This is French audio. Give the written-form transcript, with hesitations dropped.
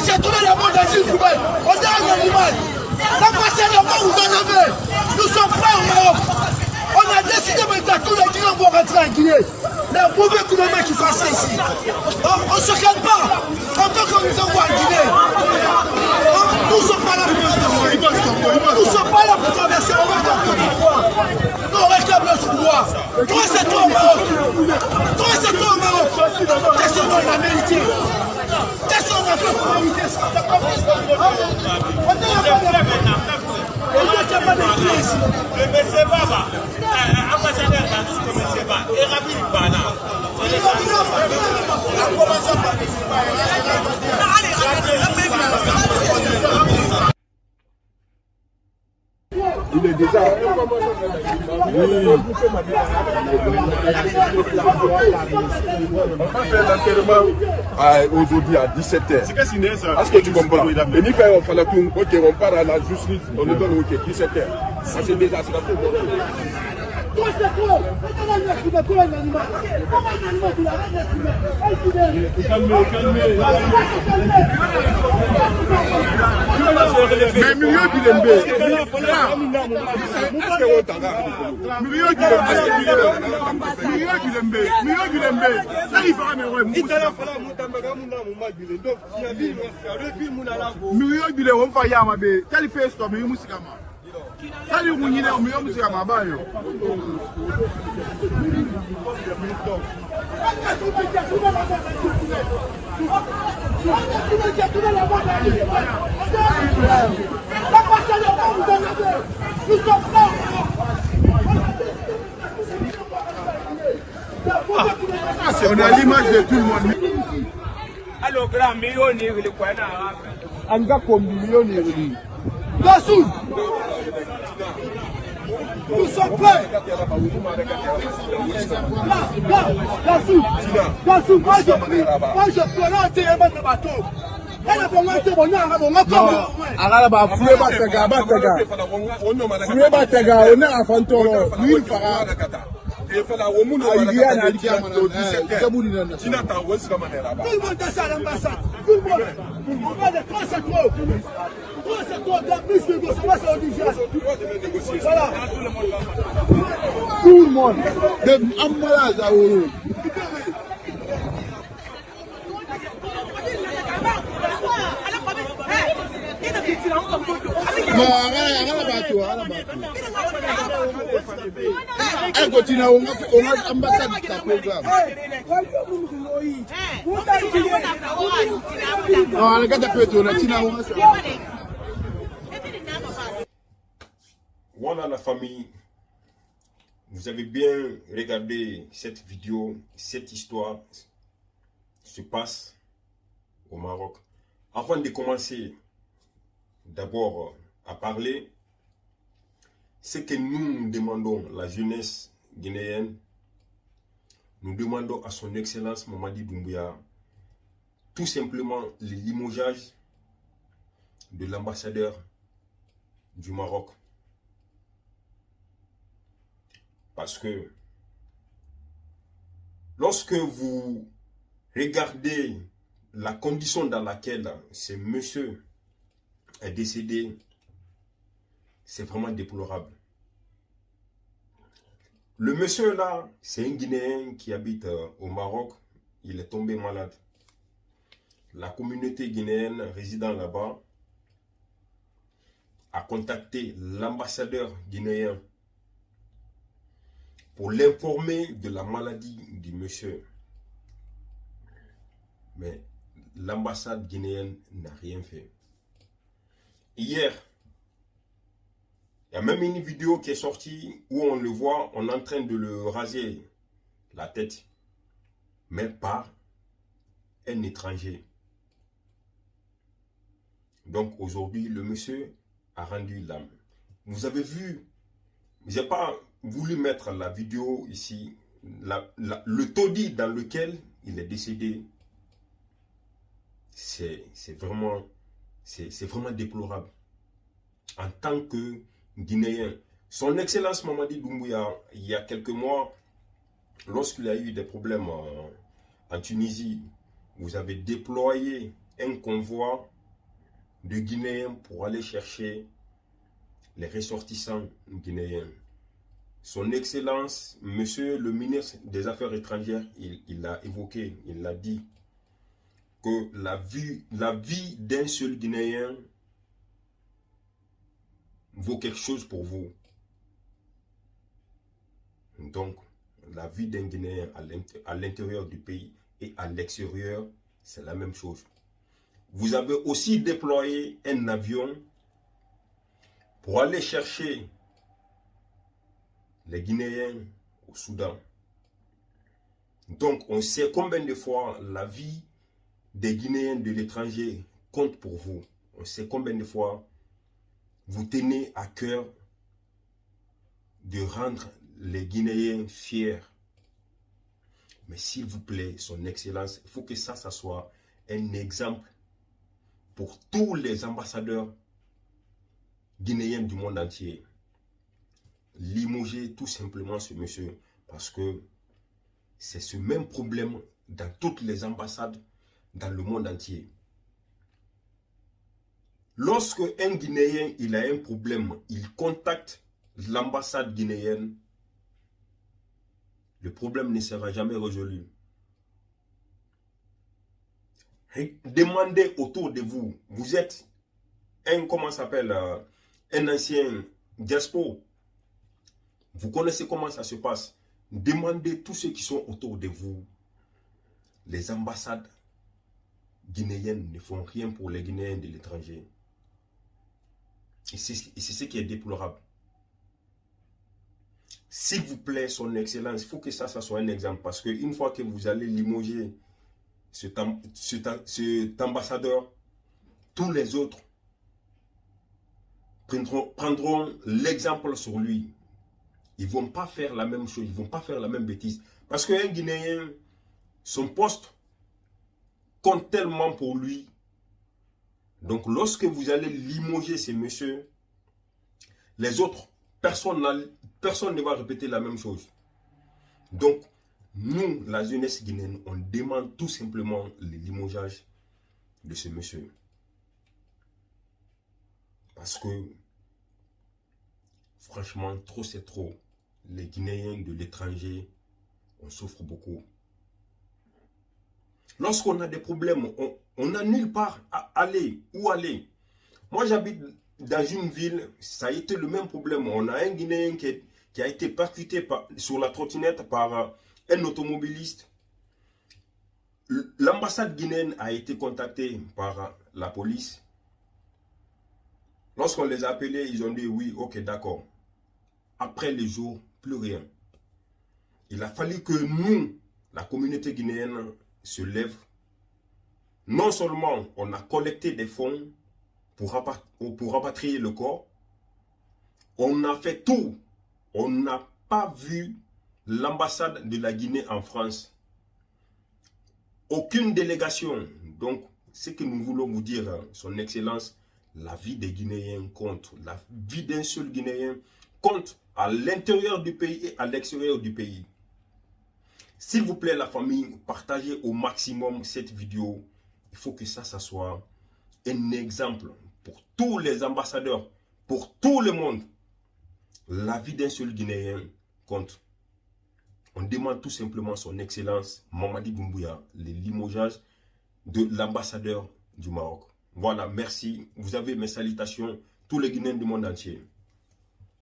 j'ai tourné le monde dans une poubelle. On est un animal. L'ambassadeur, quand vous en avez, nous sommes prêts au Maroc. On a décidé maintenant que tous les Guinéens vont rentrer en Guinée. Les mauvais coups de main qui font ça ici. On ne se calme pas. En tant qu'on nous envoie en Guinée. Nous ne sommes pas là pour nous sommes pas là pour traverser. On réclame notre droit. Nous on réclame notre droit. Toi c'est toi au Maroc. Toi c'est toi au Maroc. Qu'est-ce qu'on a mérité? Qu'est-ce qu'on a fait pour mériter ça? On n'a pas de pied ici. Le monsieur Baba, ambassadeur d'Antus comme monsieur Baba, et Rabbi Bana. Il est déjà. Oui. On va faire l'enterrement aujourd'hui à 17h. C'est qu'est-ce que c'est ça? Est-ce que tu comprends? Et nous faisons tout. Ok, on part à la justice, on nous donne 17h. C'est déjà ça. Toi c'est toi. Toi un animal. Comment un animal tu l'arrêtes? Calmez. Mais milieu du Lembe. Ça il fera on a l'image de tout le monde. Alors, grand millionnaire, le coin Un gars comme millionnaire. Gassou, nous sommes prêts. Gassou, moi je pleurais un téléphone de bateau. Elle a bon été bon, tout le monde. Voilà la famille, vous avez bien regardé cette vidéo, cette histoire se passe au Maroc. Avant de commencer d'abord à parler, ce que nous demandons, la jeunesse guinéenne, nous demandons à son Excellence Mamadi Doumbouya tout simplement le limogeage de l'ambassadeur du Maroc. Parce que lorsque vous regardez la condition dans laquelle ce monsieur est décédé, c'est vraiment déplorable. Le monsieur là, c'est un Guinéen qui habite au Maroc. Il est tombé malade. La communauté guinéenne résidant là-bas a contacté l'ambassadeur guinéen pour l'informer de la maladie du monsieur. Mais l'ambassade guinéenne n'a rien fait. Hier, il y a même une vidéo qui est sortie où on le voit, on est en train de le raser la tête, mais par un étranger. Donc aujourd'hui, le monsieur a rendu l'âme. Vous avez vu, je n'ai pas voulu mettre la vidéo ici, le taudis dans lequel il est décédé. C'est vraiment déplorable. En tant que Guinéen, son Excellence Mamadi Doumbouya, il y a quelques mois, lorsqu'il a eu des problèmes en Tunisie, vous avez déployé un convoi de Guinéens pour aller chercher les ressortissants guinéens. Son Excellence, Monsieur le ministre des Affaires étrangères, il l'a évoqué, il l'a dit, que la vie d'un seul Guinéen vaut quelque chose pour vous. Donc, la vie d'un Guinéen à l'intérieur du pays et à l'extérieur, c'est la même chose. Vous avez aussi déployé un avion pour aller chercher les Guinéens au Soudan. Donc, on sait combien de fois la vie des Guinéens de l'étranger compte pour vous. On sait combien de fois vous tenez à cœur de rendre les Guinéens fiers. Mais s'il vous plaît, son Excellence, il faut que ça soit un exemple pour tous les ambassadeurs guinéens du monde entier. Limoger tout simplement ce monsieur, parce que c'est ce même problème dans toutes les ambassades dans le monde entier. Lorsque un Guinéen il a un problème, il contacte l'ambassade guinéenne, le problème ne sera jamais résolu. Demandez autour de vous. Vous êtes un, comment s'appelle, un ancien diaspora. Vous connaissez comment ça se passe. Demandez tous ceux qui sont autour de vous. Les ambassades guinéennes ne font rien pour les Guinéens de l'étranger. Et c'est ce qui est déplorable. S'il vous plaît, son Excellence, il faut que ça soit un exemple. Parce qu'une fois que vous allez limoger cet ambassadeur, tous les autres prendront l'exemple sur lui. Ils ne vont pas faire la même chose, ils ne vont pas faire la même bêtise. Parce qu'un Guinéen, son poste compte tellement pour lui. Donc lorsque vous allez limoger ces messieurs, les autres, personne ne va répéter la même chose. Donc, nous, la jeunesse guinéenne, on demande tout simplement le limogeage de ce monsieur. Parce que, franchement, trop c'est trop. Les Guinéens de l'étranger, on souffre beaucoup. Lorsqu'on a des problèmes, on n'a nulle part à aller. Où aller? Moi, j'habite dans une ville, ça a été le même problème. On a un Guinéen qui a été percuté sur la trottinette par un automobiliste. L'ambassade guinéenne a été contactée par la police. Lorsqu'on les a appelés, ils ont dit oui, ok, d'accord. Après les jours, plus rien. Il a fallu que nous, la communauté guinéenne, se lève. Non seulement on a collecté des fonds pour rapatrier le corps, on a fait tout. On n'a pas vu l'ambassade de la Guinée en France. Aucune délégation. Donc, ce que nous voulons vous dire, son Excellence, la vie des Guinéens compte. La vie d'un seul Guinéen compte à l'intérieur du pays et à l'extérieur du pays. S'il vous plaît, la famille, partagez au maximum cette vidéo. Il faut que ça soit un exemple pour tous les ambassadeurs, pour tout le monde. La vie d'un seul Guinéen compte. On demande tout simplement son Excellence Mamadi Doumbouya, le limogeage de l'ambassadeur du Maroc. Voilà, merci. Vous avez mes salutations, tous les Guinéens du monde entier.